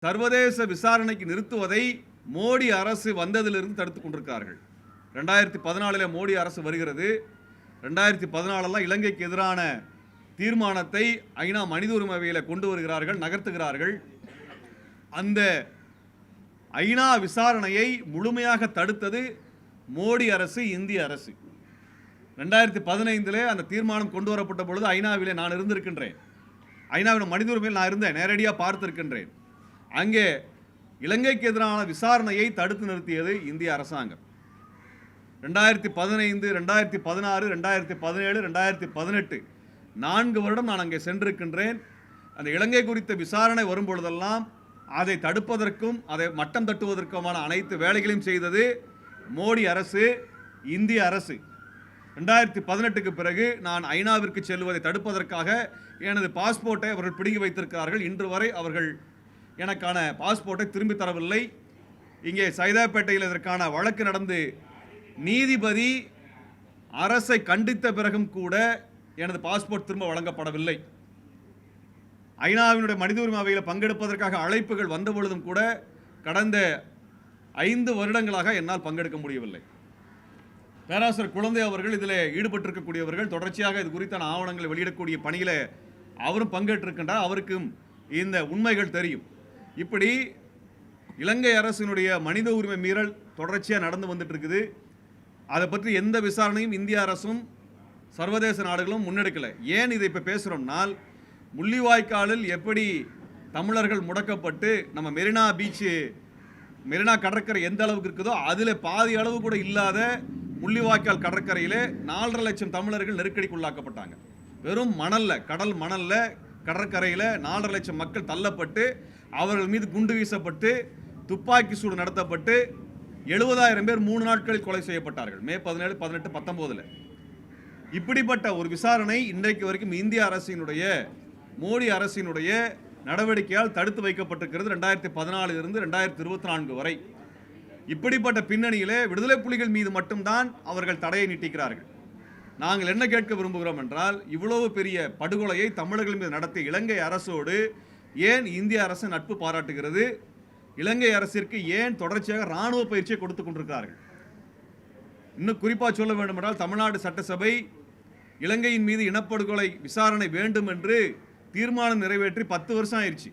சர்வதேச விசாரணைக்கு நிறுத்துவதை மோடி அரசு வந்ததிலிருந்து தடுத்துக் கொண்டிருக்கிறார்கள். 2014 மோடி அரசு வருகிறது. 2014 இலங்கைக்கு எதிரான தீர்மானத்தை ஐநா மனித உரிமை அவையில் கொண்டு வருகிறார்கள், நகர்த்துகிறார்கள். அந்த ஐநா விசாரணையை முழுமையாக தடுத்தது மோடி அரசு, இந்திய அரசு. 2015 அந்த தீர்மானம் கொண்டு வரப்பட்ட பொழுது ஐநாவிலே நான் இருந்திருக்கின்றேன். ஐநாவின் மனித உரிமையில் நான் இருந்தேன், நேரடியாக பார்த்திருக்கின்றேன். அங்கே இலங்கைக்கு எதிரான விசாரணையை தடுத்து நிறுத்தியது இந்திய அரசாங்கம். 2015, 2016, 2017, 2018 4 வருடம் நான் அங்கே சென்றிருக்கின்றேன். அந்த இலங்கை குறித்த விசாரணை வரும்பொழுதெல்லாம் அதை தடுப்பதற்கும் அதை மட்டம் தட்டுவதற்குமான அனைத்து வேலைகளையும் செய்தது மோடி அரசு, இந்திய அரசு. 2018க்கு பிறகு நான் ஐநாவிற்கு செல்வதை தடுப்பதற்காக எனது பாஸ்போர்ட்டை அவர்கள் பிடுங்கி வைத்திருக்கிறார்கள். இன்று வரை அவர்கள் எனக்கான பாஸ்போர்ட்டை திரும்பி தரவில்லை. இங்கே சைதாப்பேட்டையில் இதற்கான வழக்கு நடந்து நீதிபதி அரசை கண்டித்த பிறகும் கூட எனது பாஸ்போர்ட் திரும்ப வழங்கப்படவில்லை. ஐநாவினுடைய மனித உரிமை அவையில் பங்கெடுப்பதற்காக அழைப்புகள் வந்த பொழுதும் கூட கடந்த 5 வருடங்களாக என்னால் பங்கெடுக்க முடியவில்லை. பேராசிரியர் குழந்தை அவர்கள் இதில் ஈடுபட்டிருக்கக்கூடியவர்கள், தொடர்ச்சியாக இது குறித்தான ஆவணங்களை வெளியிடக்கூடிய பணியில் அவரும் பங்கேற்றிருக்கின்றார். அவருக்கும் இந்த உண்மைகள் தெரியும். இப்படி இலங்கை அரசினுடைய மனித உரிமை மீறல் தொடர்ச்சியாக நடந்து வந்துட்டு இருக்குது. அதை பற்றி எந்த விசாரணையும் இந்திய அரசும் சர்வதேச நாடுகளும் முன்னெடுக்கலை. ஏன் இதை இப்போ பேசுகிறோம்னால், முள்ளிவாய்க்காலில் எப்படி தமிழர்கள் முடக்கப்பட்டு நம்ம மெரினா பீச்சு, மெரினா கடற்கரை எந்த அளவுக்கு இருக்குதோ அதில் பாதி அளவு கூட இல்லாத முள்ளிவாய்க்கால் கடற்கரையில் 4.5 லட்சம் தமிழர்கள் நெருக்கடிக்குள்ளாக்கப்பட்டாங்க. வெறும் மணலில், கடல் மணலில், கடற்கரையில் 4.5 லட்சம் மக்கள் தள்ளப்பட்டு அவர்கள் மீது குண்டு வீசப்பட்டு துப்பாக்கி சூடு நடத்தப்பட்டு 70,000 பேர் 3 நாட்களில் கொலை செய்யப்பட்டார்கள். மே 17, 18, 19. இப்படிப்பட்ட ஒரு விசாரணை இன்றைக்கு வரைக்கும் இந்திய அரசினுடைய, மோடி அரசினுடைய நடவடிக்கையால் தடுத்து வைக்கப்பட்டிருக்கிறது. 2014 இருந்து 2024 வரை. இப்படிப்பட்ட பின்னணியிலே விடுதலை புலிகள் மீது மட்டும்தான் அவர்கள் தடையை நீட்டிக்கிறார்கள். நாங்கள் என்ன கேட்க விரும்புகிறோம் என்றால், இவ்வளவு பெரிய படுகொலையை தமிழர்கள் மீது நடத்திய இலங்கை அரசோடு ஏன் இந்திய அரசு நட்பு பாராட்டுகிறது? இலங்கை அரசிற்கு ஏன் தொடர்ச்சியாக இராணுவ பயிற்சியை கொடுத்து கொண்டிருக்கிறார்கள்? இன்னும் குறிப்பாக சொல்ல வேண்டும் என்றால், தமிழ்நாடு சட்டசபை இலங்கையின் மீது இனப்படுகொலை விசாரணை வேண்டும் என்று தீர்மானம் நிறைவேற்றி 10 வருஷம் ஆயிடுச்சு.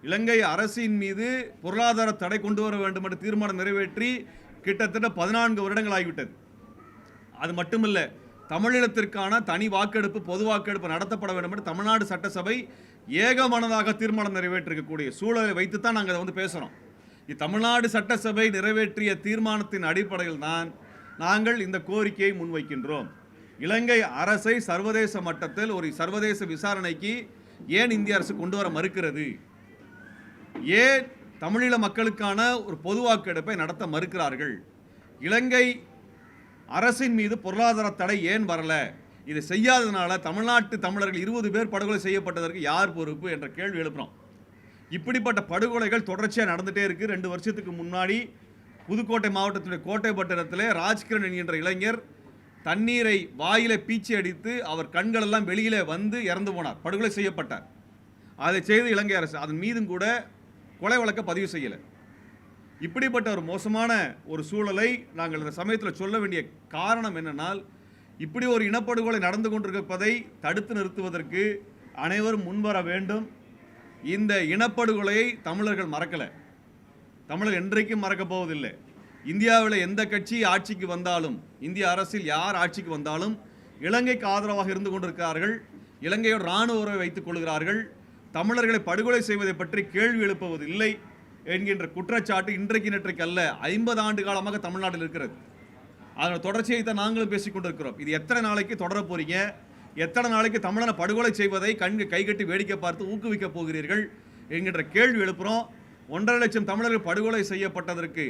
இலங்கை அரசின் மீது பொருளாதார தடை கொண்டு வர வேண்டும் என்று தீர்மானம் நிறைவேற்றி கிட்டத்தட்ட 14 வருடங்கள் ஆகிவிட்டது. அது மட்டுமல்ல, தமிழீழத்திற்கான தனி வாக்கெடுப்பு, பொது வாக்கெடுப்பு நடத்தப்பட வேண்டும் என்று தமிழ்நாடு சட்டசபை ஏகமனதாக தீர்மானம் நிறைவேற்றிருக்கக்கூடிய சூழலை வைத்துத்தான் நாங்கள் அதை பேசுகிறோம். தமிழ்நாடு சட்டசபை நிறைவேற்றிய தீர்மானத்தின் அடிப்படையில் தான் நாங்கள் இந்த கோரிக்கையை முன்வைக்கின்றோம். இலங்கை அரசை சர்வதேச மட்டத்தில் ஒரு சர்வதேச விசாரணைக்கு ஏன் இந்திய அரசு கொண்டு வர மறுக்கிறது? ஏன் தமிழீழ மக்களுக்கான ஒரு பொது வாக்கெடுப்பை நடத்த மறுக்கிறார்கள்? இலங்கை அரசின் மீது பொருளாதார தடை ஏன் வரல? இதை செய்யாததுனால தமிழ்நாட்டு தமிழர்கள் 20 பேர் படுகொலை செய்யப்பட்டதற்கு யார் பொறுப்பு என்ற கேள்வி எழுப்புறோம். இப்படிப்பட்ட படுகொலைகள் தொடர்ச்சியாக நடந்துகிட்டே இருக்குது. 2 வருஷத்துக்கு முன்னாடி புதுக்கோட்டை மாவட்டத்துடைய கோட்டைப்பட்டினத்தில் ராஜ்கிரண் என்கின்ற இளைஞர் தண்ணீரை வாயில பீச்சி அடித்து அவர் கண்களெல்லாம் வெளியில் வந்து இறந்து போனார், படுகொலை செய்யப்பட்டார். அதை செய்து இலங்கை அரசு அதன் மீதும் கூட கொலை வழக்க பதிவு செய்யலை. இப்படிப்பட்ட ஒரு மோசமான ஒரு சூழலை நாங்கள் இந்த சமயத்தில் சொல்ல வேண்டிய காரணம் என்னென்னால், இப்படி ஒரு இனப்படுகொலை நடந்து கொண்டிருப்பதை தடுத்து நிறுத்துவதற்கு அனைவரும் முன்வர வேண்டும். இந்த இனப்படுகொலையை தமிழர்கள் மறக்கலை, தமிழர் என்றைக்கும் மறக்கப் போவதில்லை. இந்தியாவில் எந்த கட்சி ஆட்சிக்கு வந்தாலும், இந்திய அரசில் யார் ஆட்சிக்கு வந்தாலும் இலங்கைக்கு ஆதரவாக இருந்து கொண்டிருக்கிறார்கள். இலங்கையோட இராணுவ உறவை வைத்துக் கொள்கிறார்கள். தமிழர்களை படுகொலை செய்வதை பற்றி கேள்வி எழுப்புவதில்லை என்கின்ற குற்றச்சாட்டு இன்றைக்கு நேற்றைக்கு அல்ல, 50 ஆண்டு காலமாக தமிழ்நாட்டில் இருக்கிறது. அதன் தொடர்ச்சியை தான் நாங்களும் பேசிக் கொண்டிருக்கிறோம். இது எத்தனை நாளைக்கு தொடர போறீங்க? எத்தனை நாளைக்கு தமிழனை படுகொலை செய்வதை கைகட்டி வேடிக்கை பார்த்து ஊக்குவிக்க போகிறீர்கள் என்கின்ற கேள்வி எழுப்புகிறோம். 1.5 லட்சம் தமிழர்கள் படுகொலை செய்யப்பட்டதற்கு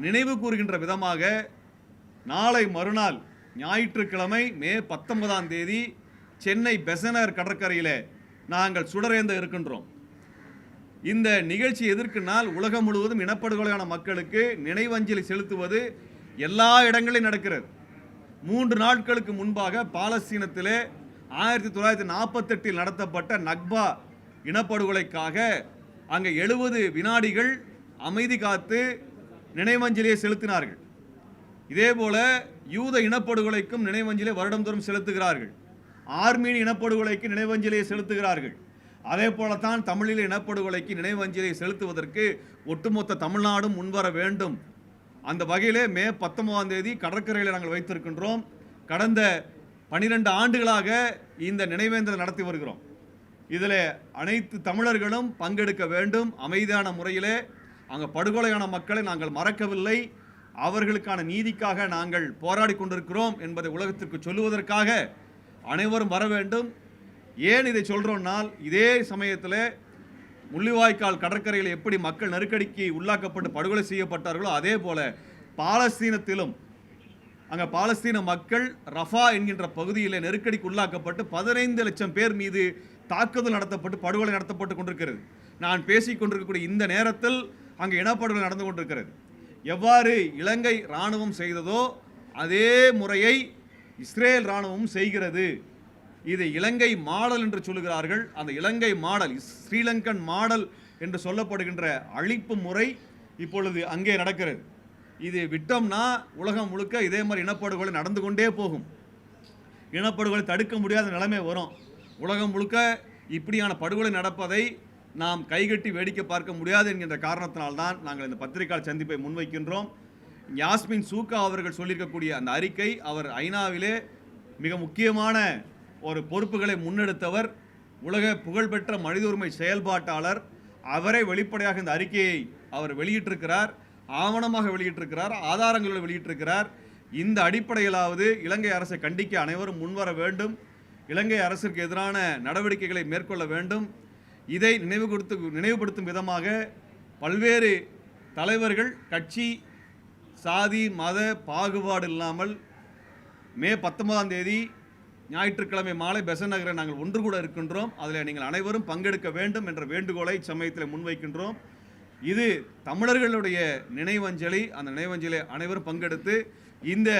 நினைவு கூறுகின்ற விதமாக நாளை மறுநாள் ஞாயிற்றுக்கிழமை மே 19ஆம் தேதி சென்னை பெசனர் கடற்கரையில் நாங்கள் சுடரேந்த இருக்கின்றோம். இந்த நிகழ்ச்சி எதற்குனால், உலகம் முழுவதும் இனப்படுகொலையான மக்களுக்கு நினைவஞ்சலி செலுத்துவது எல்லா இடங்களிலும் நடக்கிறது. 3 நாட்களுக்கு முன்பாக பாலஸ்தீனத்திலே 1948 நடத்தப்பட்ட நக்பா இனப்படுகொலைக்காக அங்கே 70 வினாடிகள் அமைதி காத்து நினைவஞ்சலியை செலுத்தினார்கள். இதேபோல யூத இனப்படுகொலைக்கும் நினைவஞ்சலியை வருடந்தோறும் செலுத்துகிறார்கள். ஆர்மீனிய இனப்படுகொலைக்கு நினைவஞ்சலியை செலுத்துகிறார்கள். அதே போலத்தான் தமிழீழ இனப்படுகொலைக்கு நினைவஞ்சலியை செலுத்துவதற்கு ஒட்டுமொத்த தமிழ்நாடும் முன்வர வேண்டும். அந்த வகையிலே மே 19ஆம் தேதி கடற்கரையில் நாங்கள் வைத்திருக்கின்றோம். கடந்த 12 ஆண்டுகளாக இந்த நினைவேந்தல் நடத்தி வருகிறோம். இதில் அனைத்து தமிழர்களும் பங்கெடுக்க வேண்டும். அமைதியான முறையிலே அங்கே படுகொலையான மக்களை நாங்கள் மறக்கவில்லை, அவர்களுக்கான நீதிக்காக நாங்கள் போராடி கொண்டிருக்கிறோம் என்பதை உலகத்திற்கு சொல்லுவதற்காக அனைவரும் வர வேண்டும். ஏன் இதை சொல்கிறோம்னால், இதே சமயத்தில் முள்ளிவாய்க்கால் கடற்கரையில் எப்படி மக்கள் நெருக்கடிக்கு உள்ளாக்கப்பட்டு படுகொலை செய்யப்பட்டார்களோ அதே போல பாலஸ்தீனத்திலும் அங்கே பாலஸ்தீன மக்கள் ரஃபா என்கின்ற பகுதியில் நெருக்கடிக்கு உள்ளாக்கப்பட்டு 15 லட்சம் பேர் மீது தாக்குதல் நடத்தப்பட்டு படுகொலை நடத்தப்பட்டு கொண்டிருக்கிறது. நான் பேசிக் கொண்டிருக்கக்கூடிய இந்த நேரத்தில் அங்கே இனப்படுகொலை நடந்து கொண்டிருக்கிறது. எவ்வாறு இலங்கை இராணுவம் செய்ததோ அதே முறையை இஸ்ரேல் இராணுவம் செய்கிறது. இது இலங்கை மாடல் என்று சொல்லுகிறார்கள். அந்த இலங்கை மாடல், ஸ்ரீலங்கன் மாடல் என்று சொல்லப்படுகின்ற அழிப்பு முறை இப்பொழுது அங்கே நடக்கிறது. இது விட்டோம்னா உலகம் முழுக்க இதே மாதிரி இனப்படுகொலை நடந்து கொண்டே போகும். இனப்படுகொலை தடுக்க முடியாத நிலைமை வரும். உலகம் முழுக்க இப்படியான படுகொலை நடப்பதை நாம் கைகட்டி வேடிக்கை பார்க்க முடியாது என்கின்ற காரணத்தினால்தான் நாங்கள் இந்த பத்திரிகையாளர் சந்திப்பை முன்வைக்கின்றோம். யாஸ்மின் சூக்கா அவர்கள் சொல்லியிருக்கக்கூடிய அந்த அறிக்கை, அவர் ஐநாவிலே மிக முக்கியமான ஒரு பொறுப்புகளை முன்னெடுத்தவர், உலக புகழ்பெற்ற மனித உரிமை செயல்பாட்டாளர். அவரை வெளிப்படையாக இந்த அறிக்கையை அவர் வெளியிட்டிருக்கிறார், ஆவணமாக வெளியிட்டிருக்கிறார், ஆதாரங்களை வெளியிட்டிருக்கிறார். இந்த அடிப்படையிலாவது இலங்கை அரசை கண்டிக்க அனைவரும் முன்வர வேண்டும். இலங்கை அரசிற்கு எதிரான நடவடிக்கைகளை மேற்கொள்ள வேண்டும். இதை நினைவுபடுத்தும் விதமாக பல்வேறு தலைவர்கள் கட்சி சாதி மத பாகுபாடு இல்லாமல் மே 19ஆம் தேதி ஞாயிற்றுக்கிழமை மாலை பெசன்ட் நகரில் நாங்கள் ஒன்று கூட இருக்கின்றோம். அதில் நீங்கள் அனைவரும் பங்கெடுக்க வேண்டும் என்ற வேண்டுகோளை சமயத்தில் முன்வைக்கின்றோம். இது தமிழர்களுடைய நினைவஞ்சலி. அந்த நினைவஞ்சலி அனைவரும் பங்கெடுத்து இந்த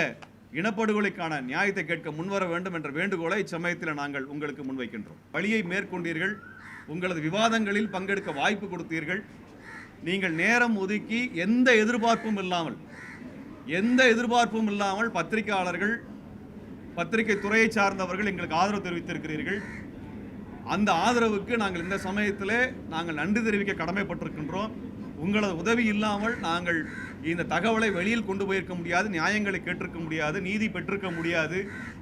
இனப்படுகொலைக்கான நியாயத்தை கேட்க முன்வர வேண்டும் என்ற வேண்டுகோளை இச்சமயத்தில் நாங்கள் உங்களுக்கு முன்வைக்கின்றோம். வழியை மேற்கொண்டீர்கள், உங்களது விவாதங்களில் பங்கெடுக்க வாய்ப்பு கொடுத்தீர்கள். நீங்கள் நேரம் ஒதுக்கி எந்த எதிர்பார்ப்பும் இல்லாமல் பத்திரிகையாளர்கள், பத்திரிகை துறையை சார்ந்தவர்கள் எங்களுக்கு ஆதரவு தெரிவித்திருக்கிறீர்கள். அந்த ஆதரவுக்கு நாங்கள் இந்த சமயத்தில் நாங்கள் நன்றி தெரிவிக்க கடமைப்பட்டிருக்கின்றோம். உங்களது உதவி இல்லாமல் நாங்கள் இந்த தகவலை வெளியில் கொண்டு போயிருக்க முடியாது, நியாயங்களை கேட்டிருக்க முடியாது, நீதி பெற்றிருக்க முடியாது.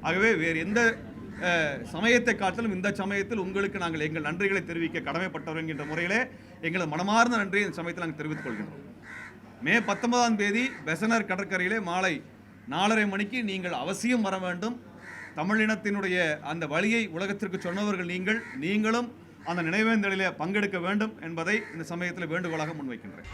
ஆகவே வேறு எந்த சமயத்தை காட்டிலும் இந்த சமயத்தில் உங்களுக்கு நாங்கள் எங்கள் நன்றிகளை தெரிவிக்க கடமைப்பட்டவர் என்கின்ற முறையிலே எங்களது மனமார்ந்த நன்றியை இந்த சமயத்தில் நாங்கள் தெரிவித்துக் கொள்கின்றோம். மே 19ஆம் தேதி பெசனர் கடற்கரையிலே மாலை 4:30 மணிக்கு நீங்கள் அவசியம் வர வேண்டும். தமிழினத்தினுடைய அந்த வழியை உலகத்திற்கு சொன்னவர்கள் நீங்களும் அந்த நினைவேந்தலிலே பங்கெடுக்க வேண்டும் என்பதை இந்த சமயத்தில் வேண்டுகோளாக முன்வைக்கின்றேன்.